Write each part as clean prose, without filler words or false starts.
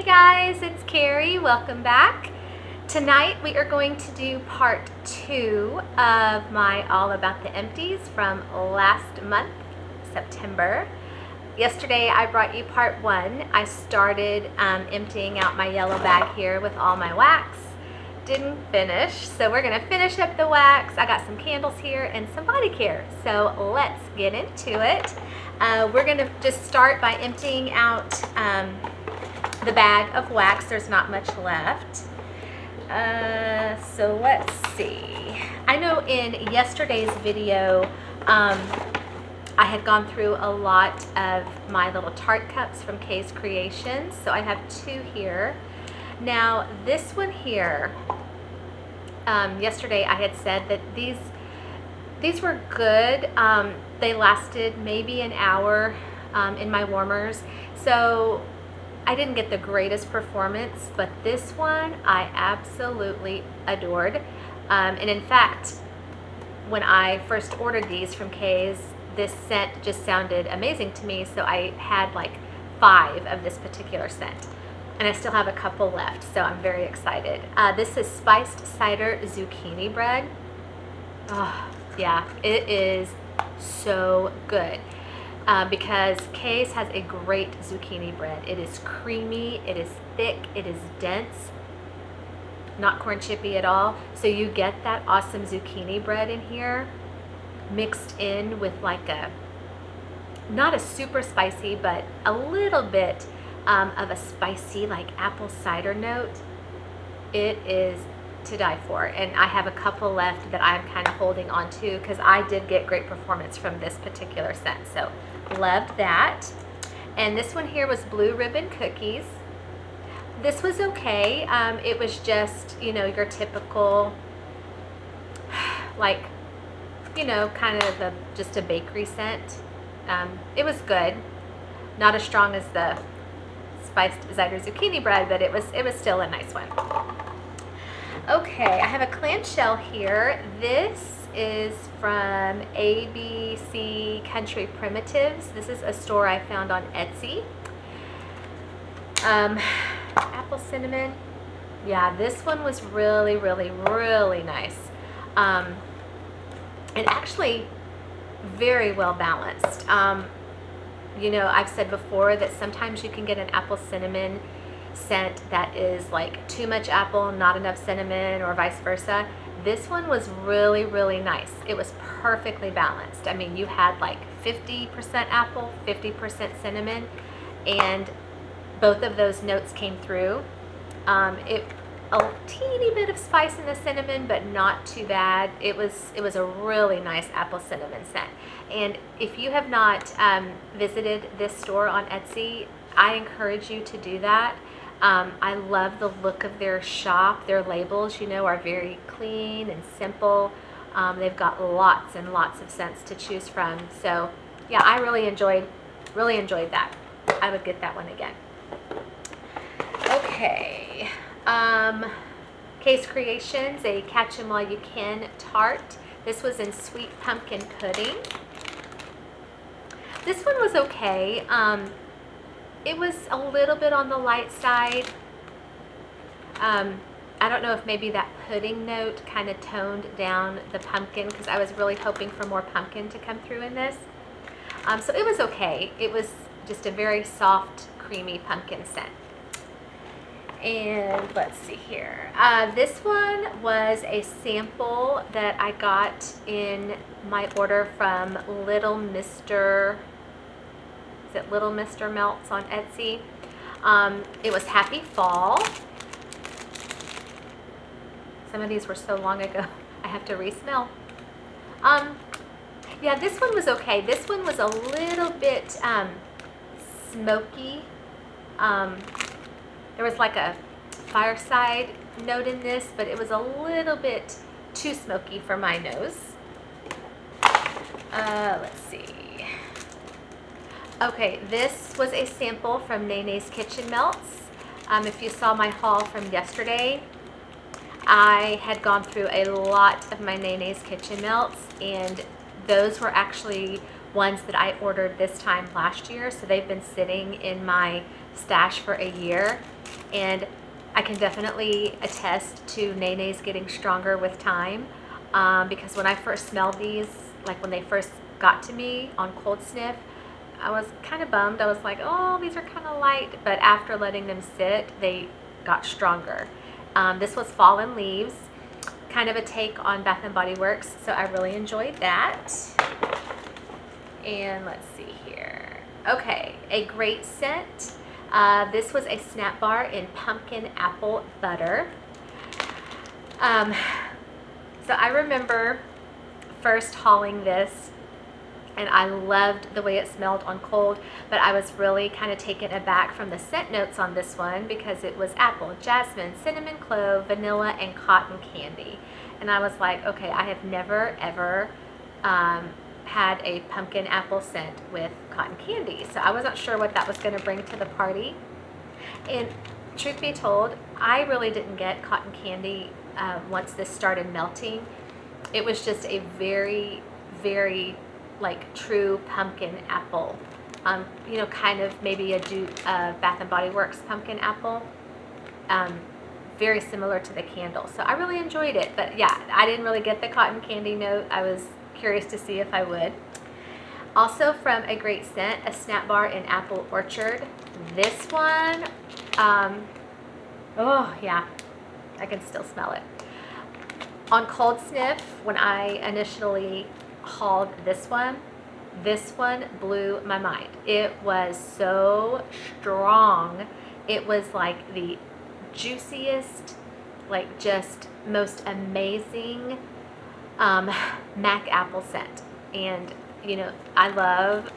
Hey guys, it's Carrie. Welcome back. Tonight we are going to do part 2 of my All About the Empties from last month, September. Yesterday I brought you part 1. I started emptying out my yellow bag here with all my wax. Didn't finish, so we're going to finish up the wax. I got some candles here and some body care, so let's get into it. We're going to just start by emptying out the bag of wax. There's not much left. So let's see. I know in yesterday's video I had gone through a lot of my little tart cups from Kay's Creations, so I have 2 here. Now this one here, yesterday I had said that these were good. They lasted maybe an hour in my warmers, so I didn't get the greatest performance, but this one I absolutely adored. And in fact, when I first ordered these from Kay's, this scent just sounded amazing to me, so I had like 5 of this particular scent. And I still have a couple left, so I'm very excited. This is Spiced Cider Zucchini Bread. Oh, yeah, it is so good. Because Kay's has a great zucchini bread. It is creamy, it is thick, it is dense, not corn chippy at all. So you get that awesome zucchini bread in here mixed in with like not a super spicy, but a little bit of a spicy like apple cider note. It is to die for, and I have a couple left that I'm kind of holding on to because I did get great performance from this particular scent, so loved that. And this one here was Blue Ribbon Cookies. This was okay. It was just, you know, your typical like, you know, kind of just a bakery scent. It was good, not as strong as the Spiced Cider Zucchini Bread, but it was still a nice one. Okay, I have a clamshell here. This is from ABC Country Primitives. This is a store I found on Etsy. Apple cinnamon. Yeah, this one was really, really, really nice. And actually very well balanced. You know, I've said before that sometimes you can get an apple cinnamon scent that is like too much apple, not enough cinnamon, or vice versa. This one was really, really nice. It was perfectly balanced. I mean, you had like 50% apple, 50% cinnamon, and both of those notes came through. A teeny bit of spice in the cinnamon, but not too bad. It was a really nice apple cinnamon scent. And if you have not visited this store on Etsy, I encourage you to do that. I love the look of their shop. Their labels, you know, are very clean and simple. They've got lots and lots of scents to choose from. So yeah, I really enjoyed that. I would get that one again. Okay. Kay's Creations, a Catch 'em While You Can tart. This was in Sweet Pumpkin Pudding. This one was okay. It was a little bit on the light side. I don't know if maybe that pudding note kind of toned down the pumpkin, because I was really hoping for more pumpkin to come through in this. So it was okay. It was just a very soft, creamy pumpkin scent. And let's see here. This one was a sample that I got in my order from Little Mr. Is it Little Mr. Melts on Etsy? It was Happy Fall. Some of these were so long ago, I have to re-smell. Yeah, this one was okay. This one was a little bit smoky. There was like a fireside note in this, but it was a little bit too smoky for my nose. Let's see. Okay, this was a sample from Nene's Kitchen Melts. If you saw my haul from yesterday, I had gone through a lot of my Nene's Kitchen Melts, and those were actually ones that I ordered this time last year, so they've been sitting in my stash for a year. And I can definitely attest to Nene's getting stronger with time, because when I first smelled these, like when they first got to me on cold sniff, I was kind of bummed. I was like, oh, these are kind of light. But after letting them sit, they got stronger. This was Fallen Leaves, kind of a take on Bath & Body Works, so I really enjoyed that. And let's see here. Okay, a great scent. This was a Snap Bar in Pumpkin Apple Butter. So I remember first hauling this, and I loved the way it smelled on cold, but I was really kind of taken aback from the scent notes on this one because it was apple, jasmine, cinnamon clove, vanilla, and cotton candy. And I was like, okay, I have never ever had a pumpkin apple scent with cotton candy. So I wasn't sure what that was going to bring to the party. And truth be told, I really didn't get cotton candy once this started melting. It was just a very, very like true pumpkin apple. You know, kind of maybe a Bath & Body Works pumpkin apple. Very similar to the candle. So I really enjoyed it. But yeah, I didn't really get the cotton candy note. I was curious to see if I would. Also from a great scent, a Snap Bar in Apple Orchard. This one, oh yeah, I can still smell it. On cold sniff, when I initially hauled this one blew my mind. It was so strong. It was like the juiciest, like just most amazing MAC apple scent. And you know, I love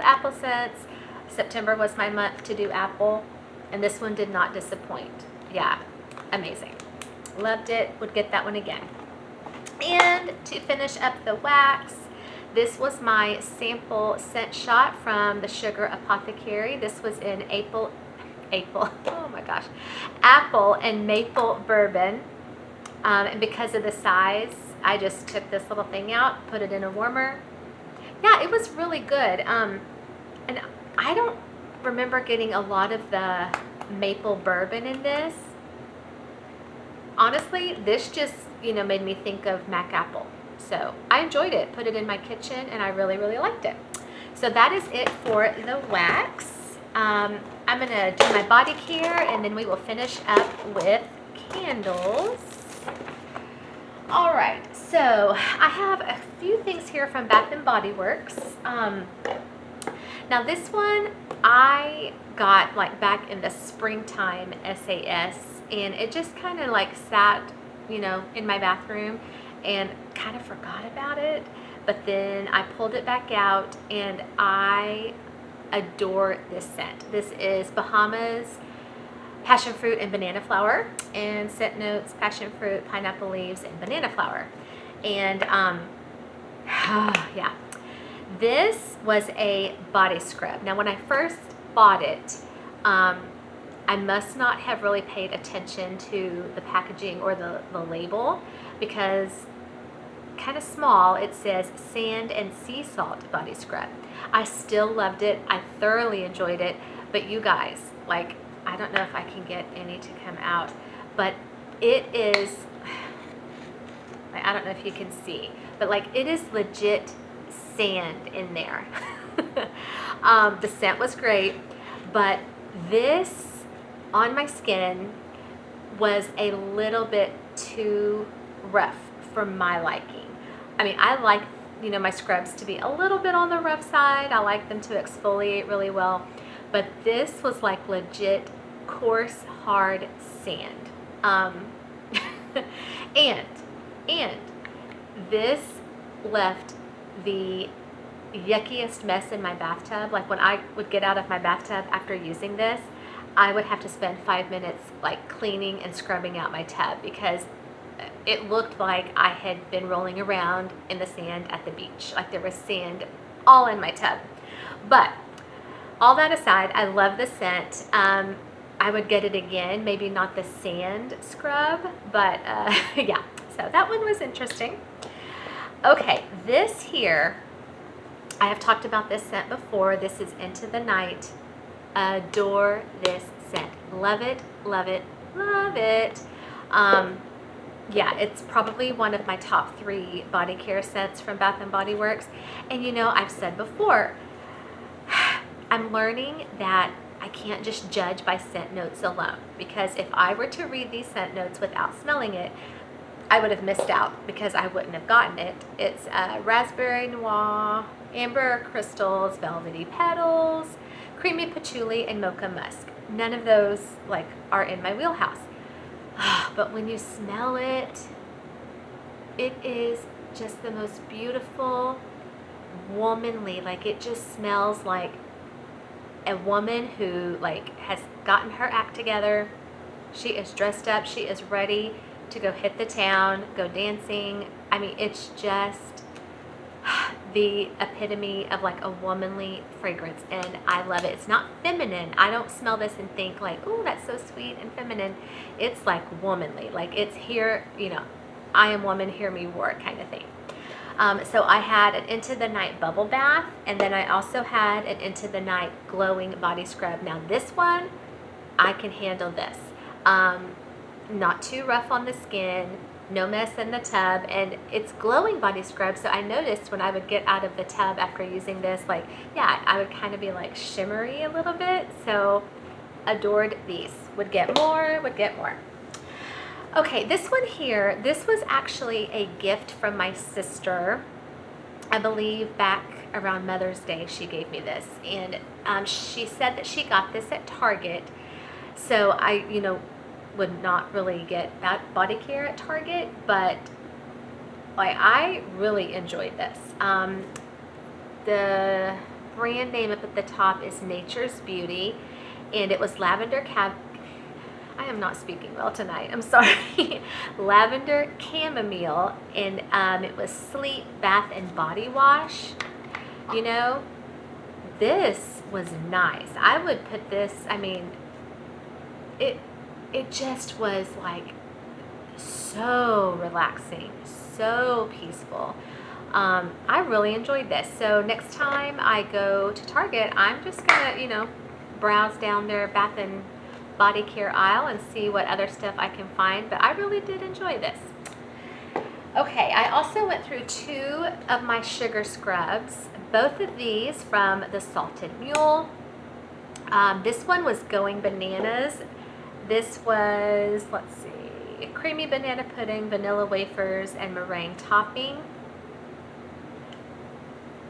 apple scents. September was my month to do apple, and this one did not disappoint. Yeah, amazing. Loved it, would get that one again. And to finish up the wax, this was my sample scent shot from the Sugar Apothecary. This was in April, oh my gosh, apple and maple bourbon. And because of the size, I just took this little thing out, put it in a warmer. Yeah, it was really good. And I don't remember getting a lot of the maple bourbon in this. Honestly, this just, you know, made me think of MAC apple. So I enjoyed it, put it in my kitchen, and I really, really liked it. So that is it for the wax. I'm gonna do my body care, and then we will finish up with candles. All right, so I have a few things here from Bath & Body Works. Now this one I got like back in the springtime SAS, and it just kind of like sat, you know, in my bathroom and kind of forgot about it. But then I pulled it back out, and I adore this scent. This is Bahamas passion fruit and banana flower, and scent notes passion fruit, pineapple leaves, and banana flower. And yeah, this was a body scrub. Now when I first bought it, I must not have really paid attention to the packaging or the label, because kind of small it says sand and sea salt body scrub. I still loved it. I thoroughly enjoyed it. But you guys, like, I don't know if I can get any to come out, but it is, I don't know if you can see, but like it is legit sand in there. The scent was great, but this on my skin was a little bit too rough for my liking. I mean, I like, you know, my scrubs to be a little bit on the rough side. I like them to exfoliate really well. But this was like legit coarse, hard sand. And this left the yuckiest mess in my bathtub. Like when I would get out of my bathtub after using this, I would have to spend 5 minutes like cleaning and scrubbing out my tub, because it looked like I had been rolling around in the sand at the beach. Like there was sand all in my tub. But all that aside, I love the scent. I would get it again, maybe not the sand scrub, but yeah, so that one was interesting. Okay, this here, I have talked about this scent before. This is Into the Night. Adore this scent. Love it, love it, love it. Um, yeah, it's probably one of my top 3 body care scents from Bath and Body Works. And you know, I've said before, I'm learning that I can't just judge by scent notes alone, because if I were to read these scent notes without smelling it, I would have missed out because I wouldn't have gotten it. It's raspberry noir, amber crystals, velvety petals, creamy patchouli, and mocha musk. None of those like are in my wheelhouse. But when you smell it, it is just the most beautiful, womanly, like it just smells like a woman who like has gotten her act together. She is dressed up, she is ready to go hit the town, go dancing. I mean, it's just the epitome of like a womanly fragrance, and I love it. It's not feminine. I don't smell this and think like, oh, that's so sweet and feminine. It's like womanly, like it's here, you know, I am woman, hear me roar kind of thing. So I had an Into the Night bubble bath, and then I also had an Into the Night glowing body scrub. Now this one, I can handle this. Not too rough on the skin, no mess in the tub, and it's glowing body scrub. So I noticed when I would get out of the tub after using this, like, yeah, I would kind of be like shimmery a little bit. So adored these. Would get more, would get more. Okay, this one here, this was actually a gift from my sister. I believe back around Mother's Day she gave me this, and she said that she got this at Target. So I, you know, would not really get body care at Target, but I really enjoyed this. The brand name up at the top is Nature's Beauty, and it was lavender I am not speaking well tonight, I'm sorry. Lavender chamomile, and it was Sleep Bath and Body Wash. You know, this was nice. I would put this, I mean, it just was like so relaxing, so peaceful. I really enjoyed this. So next time I go to Target, I'm just gonna, you know, browse down their bath and body care aisle and see what other stuff I can find, but I really did enjoy this. Okay, I also went through 2 of my sugar scrubs, both of these from the Salted Mule. This one was Going Bananas. This was, let's see, creamy banana pudding, vanilla wafers, and meringue topping.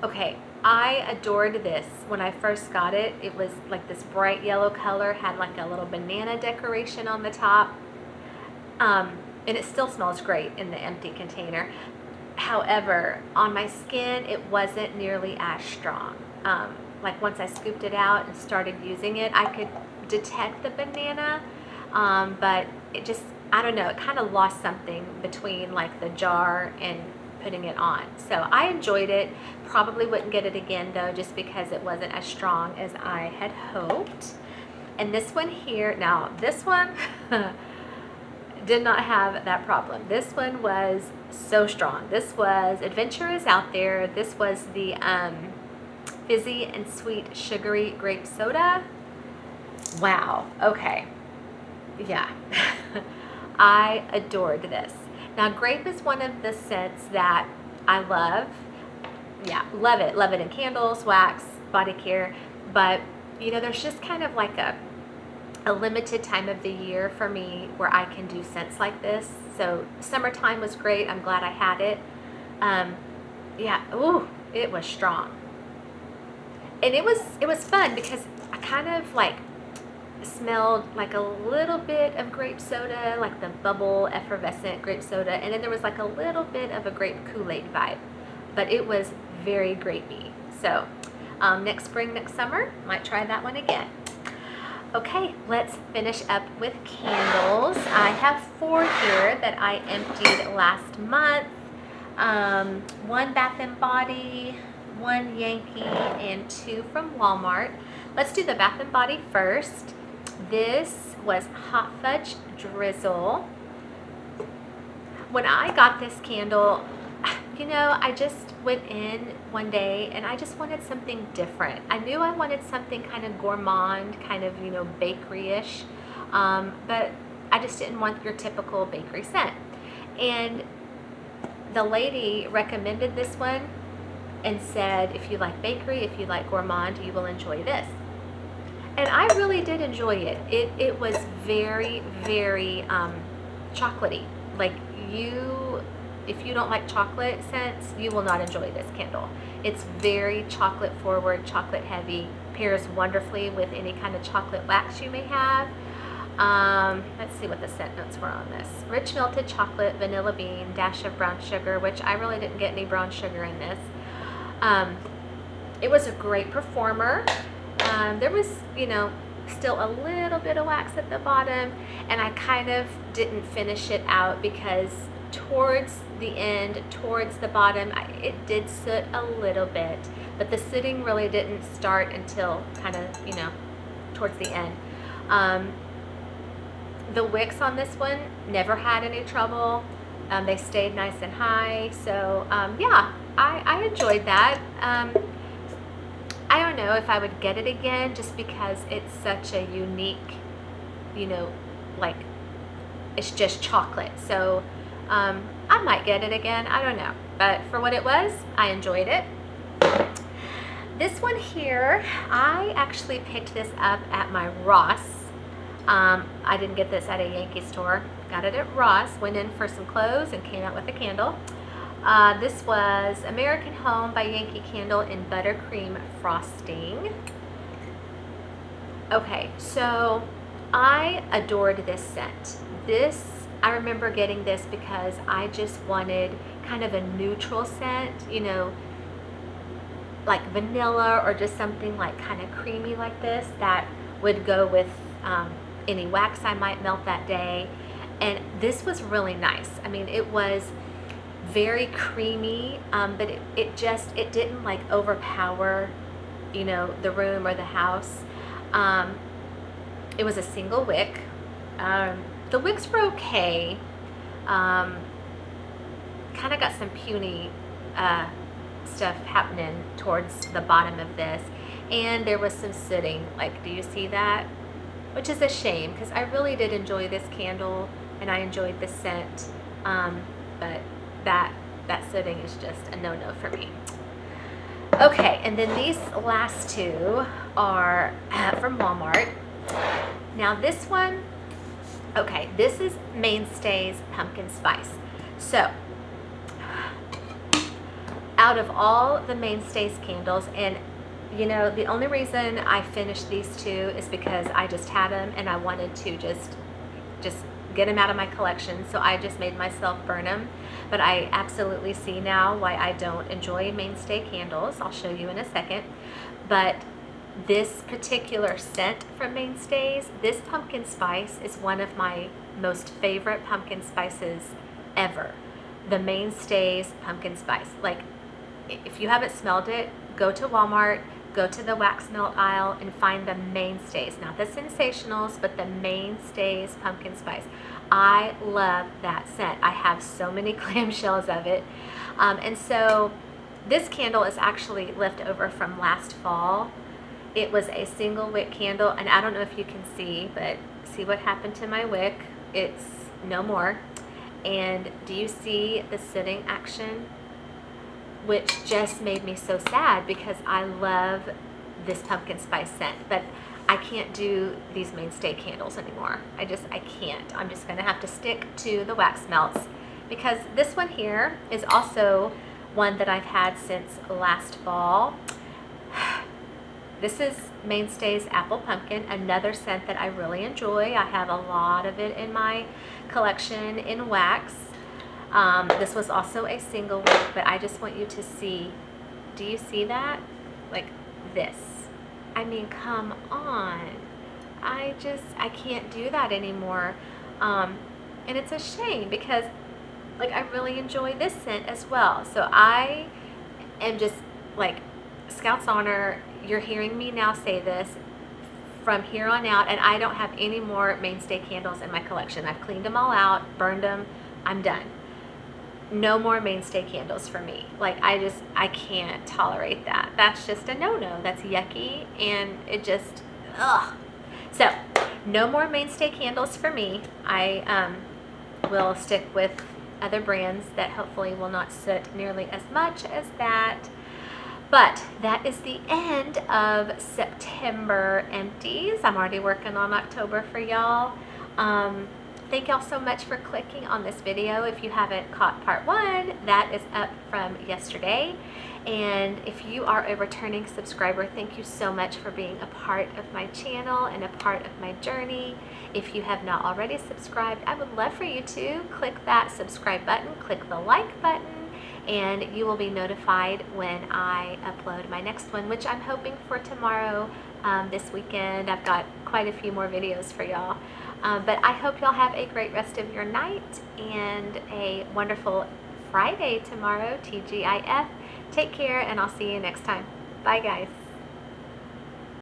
Okay, I adored this when I first got it. It was like this bright yellow color, had like a little banana decoration on the top. And it still smells great in the empty container. However, on my skin, it wasn't nearly as strong. Like once I scooped it out and started using it, I could detect the banana, but it just, I don't know, it kind of lost something between like the jar and putting it on. So I enjoyed it. Probably wouldn't get it again though, just because it wasn't as strong as I had hoped. And this one here, now this one did not have that problem. This one was so strong. This was Adventure is Out There. This was the fizzy and sweet sugary grape soda. Wow, okay, yeah. I adored this. Now grape is one of the scents that I love. Yeah, love it. Love it in candles, wax, body care. But, you know, there's just kind of like a limited time of the year for me where I can do scents like this. So summertime was great. I'm glad I had it. Yeah, ooh, it was strong. And it was fun because I kind of like smelled like a little bit of grape soda, like the bubble effervescent grape soda, and then there was like a little bit of a grape Kool-Aid vibe, but it was very grapey. So next spring, next summer, might try that one again. Okay, let's finish up with candles. I have 4 here that I emptied last month. 1 Bath and Body, 1 Yankee, and 2 from Walmart. Let's do the Bath and Body first. This was Hot Fudge Drizzle. When I got this candle, you know, I just went in one day and I just wanted something different. I knew I wanted something kind of gourmand, kind of, you know, bakery-ish, but I just didn't want your typical bakery scent. And the lady recommended this one and said, if you like bakery, if you like gourmand, you will enjoy this. And I really did enjoy it. It was very, very chocolatey. Like if you don't like chocolate scents, you will not enjoy this candle. It's very chocolate forward, chocolate heavy, pairs wonderfully with any kind of chocolate wax you may have. Let's see what the scent notes were on this. Rich melted chocolate, vanilla bean, dash of brown sugar, which I really didn't get any brown sugar in this. It was a great performer. There was, you know, still a little bit of wax at the bottom, and I kind of didn't finish it out because towards the end, towards the bottom, it did soot a little bit, but the sooting really didn't start until kind of, you know, towards the end. The wicks on this one never had any trouble. They stayed nice and high, so yeah, I enjoyed that. I don't know if I would get it again just because it's such a unique, you know, like it's just chocolate. So I might get it again, I don't know. But for what it was, I enjoyed it. This one here, I actually picked this up at my Ross. I didn't get this at a Yankee store. Got it at Ross, went in for some clothes and came out with a candle. This was American Home by Yankee Candle in buttercream frosting. Okay, so I adored this scent. I remember getting this because I just wanted kind of a neutral scent, you know, like vanilla or just something like kind of creamy like this that would go with any wax I might melt that day. And this was really nice. I mean, it was very creamy, but it didn't like overpower, you know, the room or the house. It was a single wick. The wicks were okay. Kind of got some puny stuff happening towards the bottom of this, and there was some sooting. Like, do you see that? Which is a shame because I really did enjoy this candle and I enjoyed the scent, but that sooting is just a no-no for me. Okay, and then these last two are from Walmart. Now this one, okay, this is Mainstay's Pumpkin Spice. So out of all the Mainstays candles, and you know, the only reason I finished these two is because I just had them and I wanted to just get them out of my collection, so I just made myself burn them. But I absolutely see now why I don't enjoy Mainstay candles. I'll show you in a second. But this particular scent from Mainstays, this pumpkin spice is one of my most favorite pumpkin spices ever. The Mainstays pumpkin spice. Like, if you haven't smelled it, go to Walmart, go to the wax melt aisle and find the Mainstays, not the Sensationals, but the Mainstays pumpkin spice. I love that scent. I have so many clamshells of it. And so this candle is actually left over from last fall. It was a single wick candle, and I don't know if you can see, but see what happened to my wick? It's no more. And do you see the sooting action? Which just made me so sad because I love this pumpkin spice scent, but I can't do these Mainstay candles anymore. I can't. I'm just gonna have to stick to the wax melts because this one here is also one that I've had since last fall. This is Mainstay's Apple Pumpkin, another scent that I really enjoy. I have a lot of it in my collection in wax. This was also a single wick, but I just want you to see, do you see that? Like this. I mean, come on. I can't do that anymore. And it's a shame because like I really enjoy this scent as well. So I am just like, Scout's Honor, you're hearing me now say this from here on out, and I don't have any more Mainstay candles in my collection. I've cleaned them all out, burned them, I'm done. no more Mainstay candles for me. Like, I can't tolerate that. That's just a no-no. That's yucky, and it just, ugh. So, no more Mainstay candles for me. I will stick with other brands that hopefully will not soot nearly as much as that. But that is the end of September empties. I'm already working on October for y'all. Thank y'all so much for clicking on this video. If you haven't caught part 1, that is up from yesterday. And if you are a returning subscriber, thank you so much for being a part of my channel and a part of my journey. If you have not already subscribed, I would love for you to click that subscribe button, click the like button, and you will be notified when I upload my next one, which I'm hoping for tomorrow, this weekend. I've got quite a few more videos for y'all. But I hope y'all have a great rest of your night and a wonderful Friday tomorrow, TGIF. Take care, and I'll see you next time. Bye, guys.